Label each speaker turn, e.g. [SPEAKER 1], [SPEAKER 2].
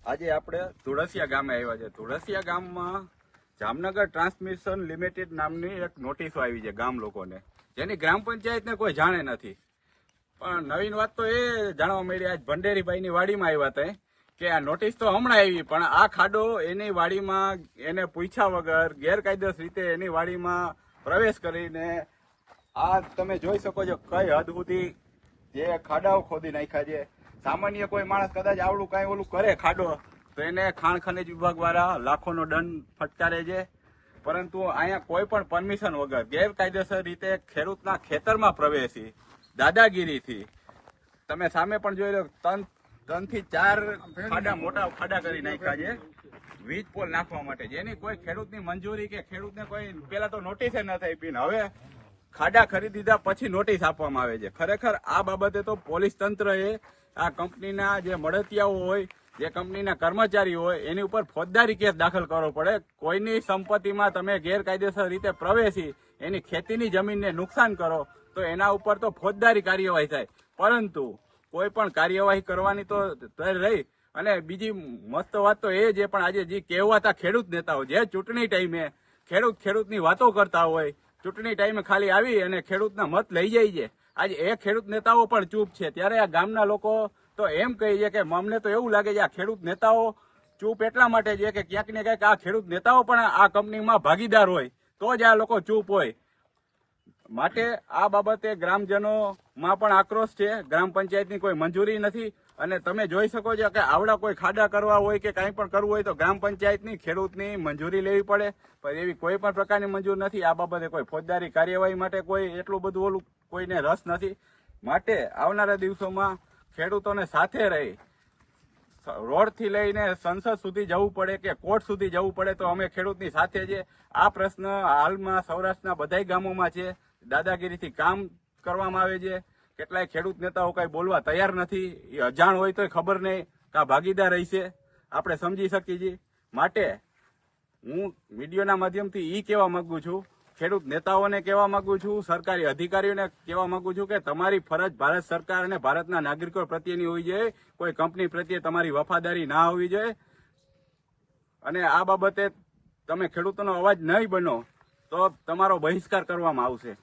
[SPEAKER 1] આજે આપણે ધુળસિયા ગામે આવ્યા છે. ધુળસિયા ગામમાં જામનગર ટ્રાન્સમિશન લિમિટેડ નામની એક નોટિસો આવી છે ગામ લોકોને, જેની ગ્રામ પંચાયતને કોઈ જાણે નથી. પણ નવીન વાત તો એ જાણવા મળી, આજ ભંડેરીભાઈની વાડીમાં આવ્યા હતા કે આ નોટિસ તો હમણાં આવી, પણ આ ખાડો એની વાડીમાં એને પૂછ્યા વગર ગેરકાયદેસર રીતે એની વાડીમાં પ્રવેશ કરીને આ તમે જોઈ શકો છો કઈ હદ સુધી જે ખાડાઓ ખોદી નાખ્યા છે. સામાન્ય કોઈ માણસ કદાચ આવડું કઈ ઓલું કરે ખાડો તો એને ખાણ ખનિજ વિભાગ વાળા લાખોનો દંડ ફટકારે છે. પરંતુ અહીંયા કોઈ પણ પરમિશન વગર ગેરકાયદેસર રીતે ખેડૂતના ખેતરમાં પ્રવેશી દાદાગીરીથી તમે સામે પણ જોઈ લો, 3 થી 4 ખાડા મોટા ખાડા કરી નાખ્યા છે વીજ પોલ નાખવા માટે, જેની કોઈ ખેડૂતની મંજૂરી કે ખેડૂતને કોઈ પેલા તો નોટિસ ન થઈ પી, હવે ખાડા ખરીદી દીધા પછી નોટિસ આપવામાં આવે છે. ખરેખર આ બાબતે તો પોલીસ તંત્રએ આ કંપનીના જે મળતિયાઓ હોય, જે કંપનીના કર્મચારીઓ હોય, એની ઉપર ફોજદારી કેસ દાખલ કરવો પડે. કોઈની સંપત્તિમાં તમે ગેરકાયદેસર રીતે પ્રવેશી એની ખેતીની જમીનને નુકસાન કરો તો એના ઉપર તો ફોજદારી કાર્યવાહી થાય, પરંતુ કોઈ પણ કાર્યવાહી કરવાની તો રહી. અને બીજી મસ્ત વાત તો એ છે, પણ આજે જે કહેવાતા ખેડૂત નેતાઓ જે ચૂંટણી ટાઈમે ખેડૂતની વાતો કરતા હોય, ચૂંટણી ટાઈમે ખાલી આવી અને ખેડૂતના મત લઈ જાય છે, આજે એ ખેડૂત નેતાઓ પણ ચૂપ છે. ત્યારે આ ગામના લોકો તો એમ કહે છે કે અમને તો એવું લાગે છે આ ખેડૂત નેતાઓ ચૂપ એટલા માટે છે કે ક્યાંક ને ક્યાંક આ ખેડૂત નેતાઓ પણ આ કંપનીમાં ભાગીદાર હોય તો જ આ લોકો ચૂપ હોય. માટે આ બાબતે ગ્રામજનોમાં પણ આક્રોશ છે. ગ્રામ પંચાયતની કોઈ મંજૂરી નથી અને તમે જોઈ શકો છો કે આવડા કોઈ ખાડા કરવા હોય કે કંઈ પણ કરવું હોય તો ગ્રામ પંચાયતની ખેડૂતની મંજૂરી લેવી પડે, પણ એવી કોઈ પણ પ્રકારની મંજૂર નથી. આ બાબતે કોઈ ફોજદારી કાર્યવાહી માટે કોઈ એટલું બધું ઓલું કોઈને રસ નથી. માટે આવનારા દિવસોમાં ખેડૂતોને સાથે રહી રોડથી લઈને સંસદ સુધી જવું પડે કે કોર્ટ સુધી જવું પડે તો અમે ખેડૂતની સાથે છે. આ પ્રશ્ન હાલમાં સૌરાષ્ટ્રના બધા ગામોમાં છે. દાદાગીરીથી કામ કરવામાં આવે છે. કેટલાય ખેડૂત નેતાઓ કઈ બોલવા તૈયાર નથી, એ અજાણ હોય તો ખબર નહીં કે ભાગીદાર રહેશે, આપણે સમજી શકીએ છીએ. માટે હું મીડિયાના માધ્યમથી એ કહેવા માંગુ છું, ખેડૂત નેતાઓને કહેવા માંગુ છું, સરકારી અધિકારીઓને કહેવા માંગુ છું કે તમારી ફરજ ભારત સરકાર અને ભારતના નાગરિકો પ્રત્યેની હોવી જોઈએ, કોઈ કંપની પ્રત્યે તમારી વફાદારી ના હોવી જોઈએ. અને આ બાબતે તમે ખેડૂતોનો અવાજ નહીં બનો તો તમારો બહિષ્કાર કરવામાં આવશે.